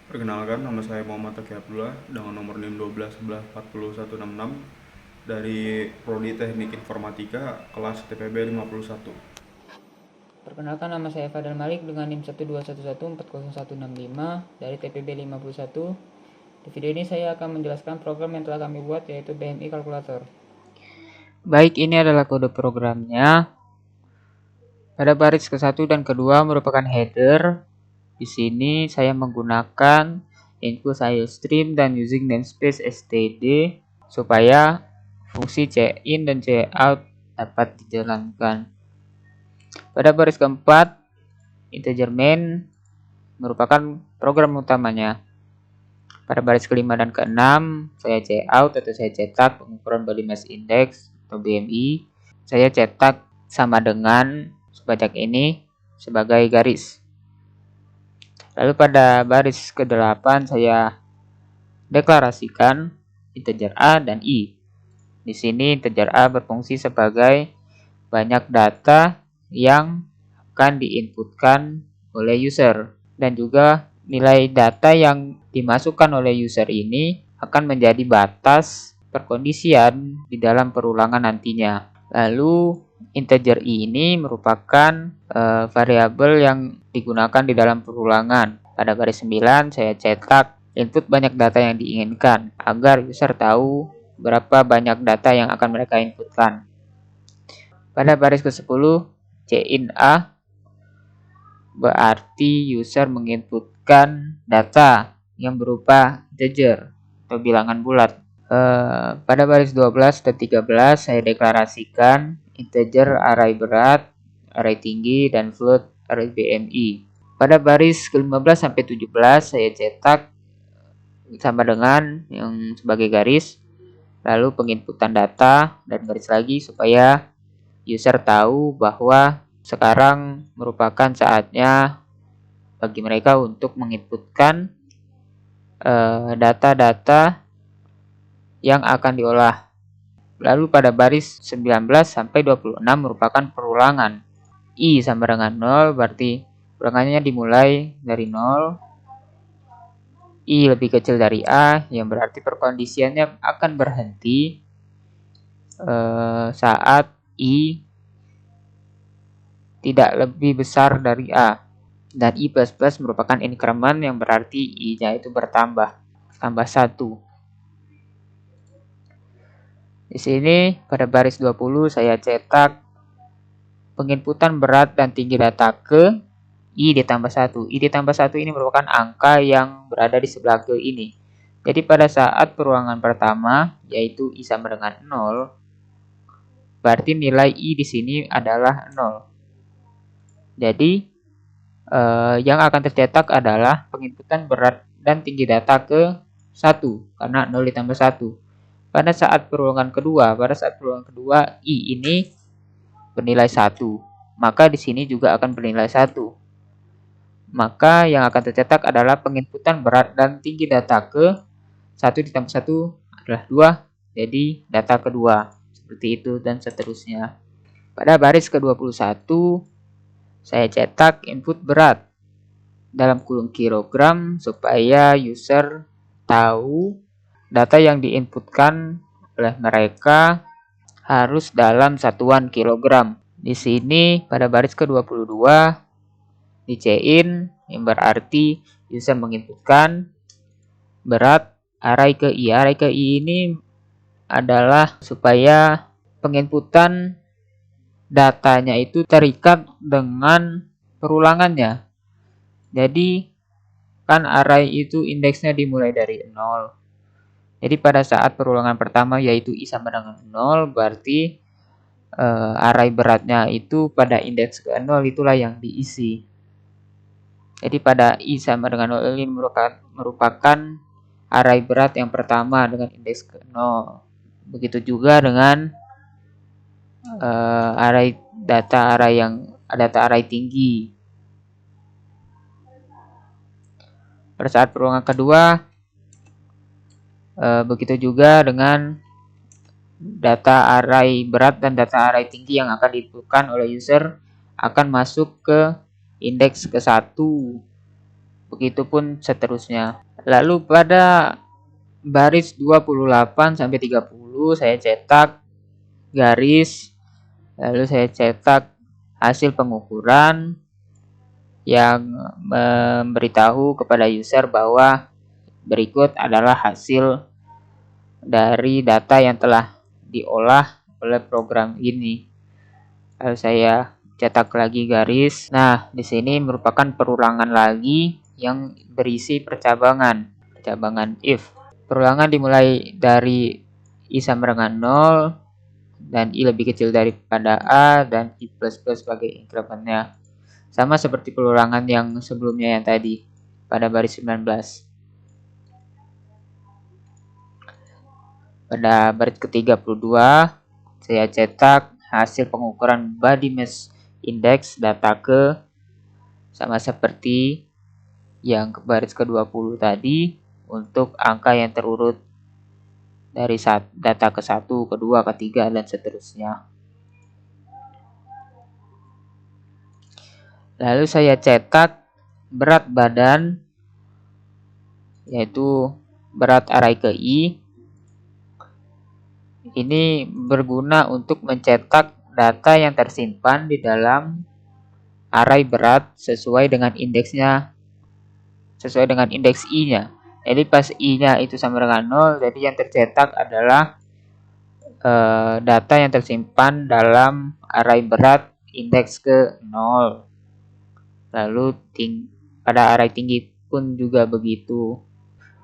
Perkenalkan, nama saya Muhammad Taki Abdullah dengan nomor NIM 1211406166 dari Prodi Teknik Informatika kelas TPB 51. Perkenalkan, nama saya Fadal Malik dengan NIM 121140165 dari TPB 51. Di video ini saya akan menjelaskan program yang telah kami buat, yaitu BMI Kalkulator. Baik, ini adalah kode programnya. Pada baris ke-1 dan kedua merupakan header. Di sini saya menggunakan input stream dan using namespace std supaya fungsi cin dan cout dapat dijalankan. Pada baris keempat, integer main merupakan program utamanya. Pada baris kelima dan keenam, saya cout atau saya cetak pengukuran body mass index atau BMI. Saya cetak sama dengan sebanyak ini sebagai garis. Lalu pada baris ke-8 saya deklarasikan integer A dan I. Di sini integer A berfungsi sebagai banyak data yang akan diinputkan oleh user, dan juga nilai data yang dimasukkan oleh user ini akan menjadi batas perkondisian di dalam perulangan nantinya. Lalu integer I ini merupakan variabel yang digunakan di dalam perulangan. Pada baris 9 saya cetak input banyak data yang diinginkan agar user tahu berapa banyak data yang akan mereka inputkan. Pada baris ke-10, cin A berarti user menginputkan data yang berupa integer atau bilangan bulat. Pada baris 12 dan 13 saya deklarasikan integer array berat, array tinggi, dan float array BMI. Pada baris ke-15 sampai 17 saya cetak sama dengan yang sebagai garis, lalu penginputan data dan garis lagi supaya user tahu bahwa sekarang merupakan saatnya bagi mereka untuk menginputkan data-data yang akan diolah. Lalu pada baris 19 sampai 26 merupakan perulangan. I sama dengan 0 berarti perulangannya dimulai dari 0. I lebih kecil dari A yang berarti perkondisiannya akan berhenti saat I tidak lebih besar dari A. Dan I++ merupakan increment yang berarti I-nya itu bertambah, tambah 1. Di sini pada baris 20 saya cetak penginputan berat dan tinggi data ke I ditambah 1. I ditambah 1 ini merupakan angka yang berada di sebelah ke ini. Jadi pada saat perulangan pertama, yaitu I sama dengan 0, berarti nilai I di sini adalah 0. Jadi yang akan tercetak adalah penginputan berat dan tinggi data ke 1 karena 0 ditambah 1. Pada saat perulangan kedua, I ini bernilai 1, maka di sini juga akan bernilai 1. Maka yang akan tercetak adalah penginputan berat dan tinggi data ke 1 ditambah 1 adalah 2, jadi data kedua. Seperti itu dan seterusnya. Pada baris ke-21 saya cetak input berat dalam kurung kilogram supaya user tahu data yang diinputkan oleh mereka harus dalam satuan kilogram. Di sini pada baris ke-22 dicein yang berarti user menginputkan berat array ke I. Array ke I ini adalah supaya penginputan datanya itu terikat dengan perulangannya. Jadi kan array itu indeksnya dimulai dari 0. Jadi pada saat perulangan pertama yaitu I sama dengan 0, berarti array beratnya itu pada indeks ke 0 itulah yang diisi. Jadi pada I sama dengan 0 ini merupakan array berat yang pertama dengan indeks ke 0. Begitu juga dengan data array tinggi. Pada saat perulangan kedua begitu juga dengan data array berat dan data array tinggi yang akan diinputkan oleh user akan masuk ke indeks ke 1. Begitupun seterusnya. Lalu pada baris 28 sampai 30 saya cetak garis, lalu saya cetak hasil pengukuran yang memberitahu kepada user bahwa berikut adalah hasil dari data yang telah diolah oleh program ini. Lalu saya cetak lagi garis. Nah, di sini merupakan perulangan lagi yang berisi percabangan if. Perulangan dimulai dari I sama dengan 0 dan I lebih kecil daripada A dan I++ sebagai inkrementnya. Sama seperti perulangan yang sebelumnya yang tadi pada baris 19. Pada baris ke-32 saya cetak hasil pengukuran body mass index data ke sama seperti yang ke baris ke-20 tadi untuk angka yang terurut dari data ke-1, ke-2, ke-3 dan seterusnya. Lalu saya cetak berat badan yaitu berat array ke I. Ini berguna untuk mencetak data yang tersimpan di dalam array berat sesuai dengan indeksnya, sesuai dengan indeks I-nya. Jadi pas I-nya itu sama dengan 0, jadi yang tercetak adalah data yang tersimpan dalam array berat indeks ke 0. Lalu pada array tinggi pun juga begitu.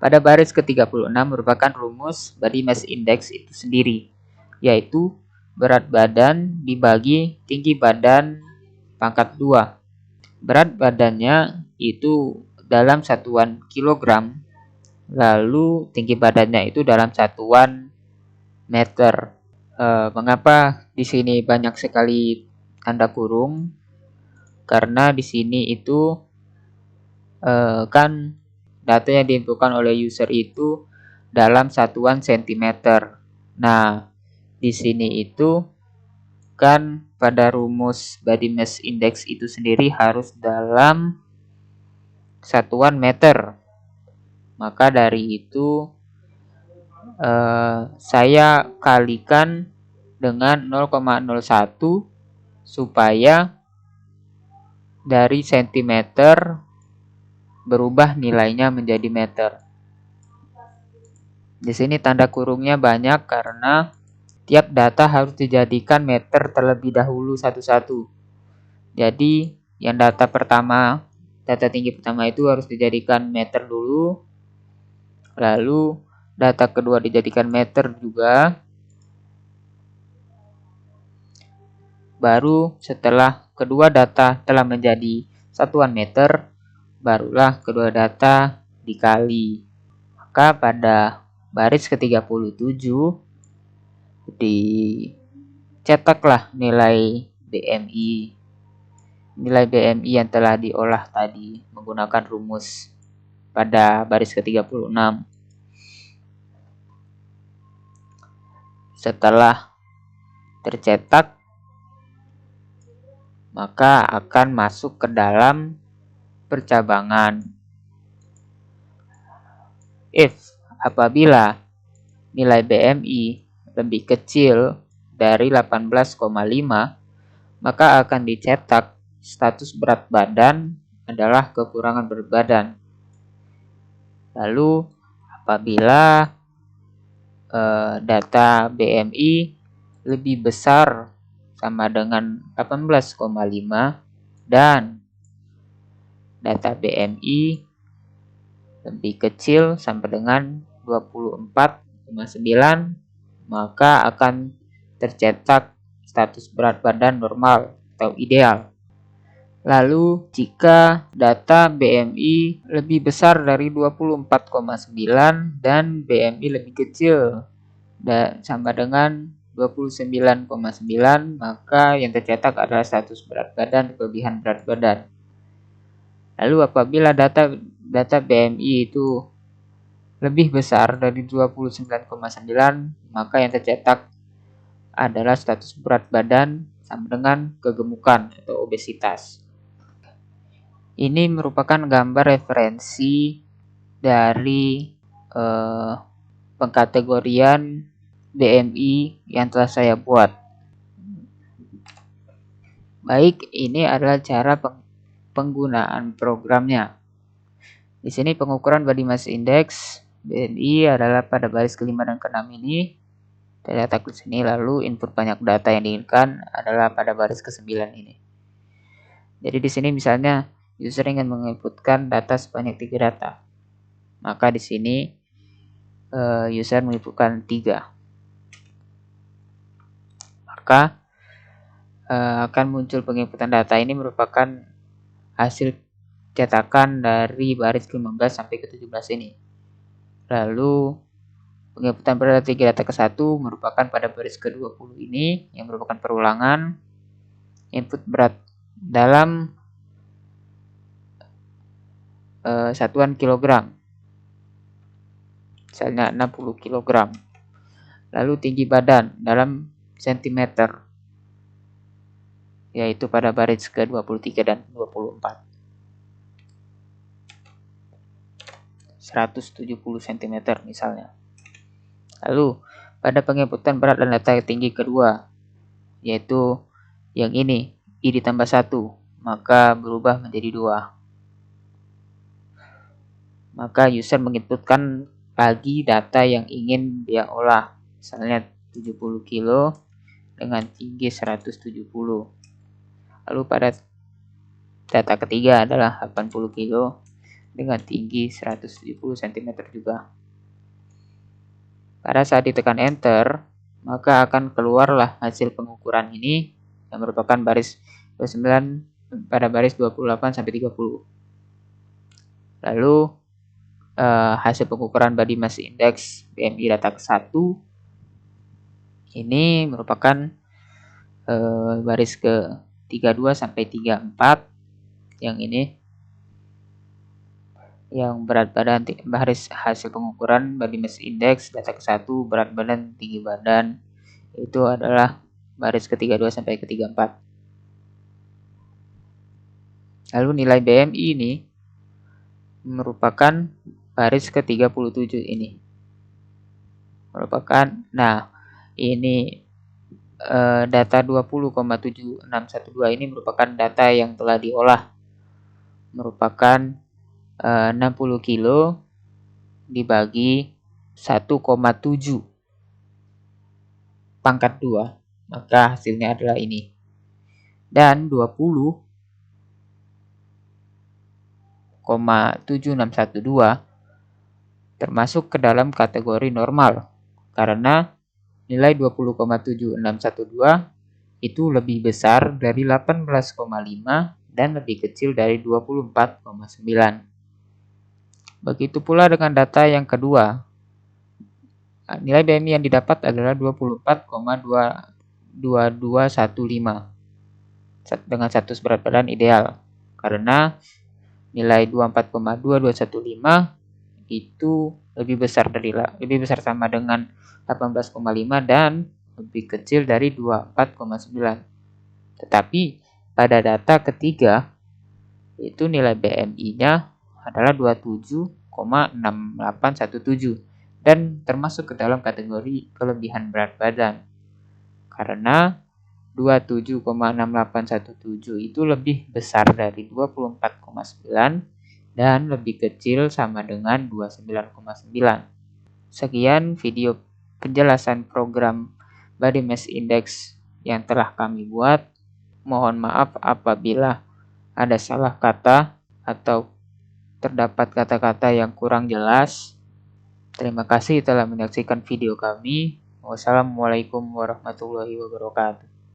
Pada baris ke-36 merupakan rumus body mass index itu sendiri, yaitu berat badan dibagi tinggi badan pangkat 2. Berat badannya itu dalam satuan kilogram, lalu tinggi badannya itu dalam satuan meter. Mengapa di sini banyak sekali tanda kurung? Karena di sini itu kan data yang diinputkan oleh user itu dalam satuan sentimeter. Nah, di sini itu kan pada rumus body mass index itu sendiri harus dalam satuan meter. Maka dari itu saya kalikan dengan 0,01 supaya dari sentimeter berubah nilainya menjadi meter. Di sini tanda kurungnya banyak karena tiap data harus dijadikan meter terlebih dahulu satu-satu. Jadi yang data tinggi pertama itu harus dijadikan meter dulu. Lalu data kedua dijadikan meter juga. Baru setelah kedua data telah menjadi satuan meter, barulah kedua data dikali. Maka pada baris ke-37 dicetaklah nilai BMI. Nilai BMI yang telah diolah tadi menggunakan rumus pada baris ke-36. Setelah tercetak, maka akan masuk ke dalam percabangan. If apabila nilai BMI lebih kecil dari 18,5, maka akan dicetak status berat badan adalah kekurangan berat badan. Lalu apabila data BMI lebih besar sama dengan 18,5 dan data BMI lebih kecil sampai dengan 24,9, maka akan tercetak status berat badan normal atau ideal. Lalu jika data BMI lebih besar dari 24,9 dan BMI lebih kecil sama dengan 29,9, maka yang tercetak adalah status berat badan kelebihan berat badan. Lalu apabila data BMI itu lebih besar dari 29,9, maka yang tercetak adalah status berat badan sama dengan kegemukan atau obesitas. Ini merupakan gambar referensi dari pengkategorian BMI yang telah saya buat. Baik, ini adalah cara penggunaan programnya. Di sini pengukuran body mass index BMI adalah pada baris ke-5 dan ke-6 ini. Saya letak di sini, lalu input banyak data yang diinginkan adalah pada baris ke-9 ini. Jadi di sini misalnya user ingin menginputkan data sebanyak 3 data. Maka di sini user menginputkan 3. Maka akan muncul penginputan data ini merupakan hasil cetakan dari baris ke-15 sampai ke-17 ini. Lalu penginputan pada 3 data ke-1 merupakan pada baris ke-20 ini yang merupakan perulangan input berat dalam satuan kilogram. Misalnya 60 kg. Lalu tinggi badan dalam sentimeter, yaitu pada baris ke-23 dan 24. 170 cm misalnya. Lalu pada penginputan berat dan data tinggi kedua, yaitu yang ini, I ditambah 1, maka berubah menjadi 2. Maka user menginputkan lagi data yang ingin dia olah, misalnya 70 kg dengan tinggi 170. Lalu pada data ketiga adalah 80 kg dengan tinggi 170 cm juga. Pada saat ditekan enter, maka akan keluarlah hasil pengukuran ini yang merupakan baris 29 pada baris 28 sampai 30. Lalu hasil pengukuran body mass index BMI data ke-1 ini merupakan baris ke-32 sampai 34 yang ini. Yang berat badan baris hasil pengukuran body mass index data ke-1 berat badan tinggi badan itu adalah baris ke-32 sampai ke-34. Lalu nilai BMI ini merupakan baris ke-37 ini. Ini data 20,7612 ini merupakan data yang telah diolah. Merupakan 60 kilo dibagi 1,7 pangkat 2, maka hasilnya adalah ini. Dan 20,7612 termasuk ke dalam kategori normal karena nilai 20,7612 itu lebih besar dari 18,5 dan lebih kecil dari 24,9. Begitu pula dengan data yang kedua. Nilai BMI yang didapat adalah 24,2215 dengan status berat badan ideal. Karena nilai 24,2215 itu lebih besar sama dengan 18,5 dan lebih kecil dari 24,9. Tetapi pada data ketiga itu nilai BMI-nya adalah 27,6817 dan termasuk ke dalam kategori kelebihan berat badan. Karena 27,6817 itu lebih besar dari 24,9 dan lebih kecil sama dengan 29,9. Sekian video penjelasan program Body Mass Index yang telah kami buat. Mohon maaf apabila ada salah kata atau terdapat kata-kata yang kurang jelas. Terima kasih telah menyaksikan video kami. Wassalamualaikum warahmatullahi wabarakatuh.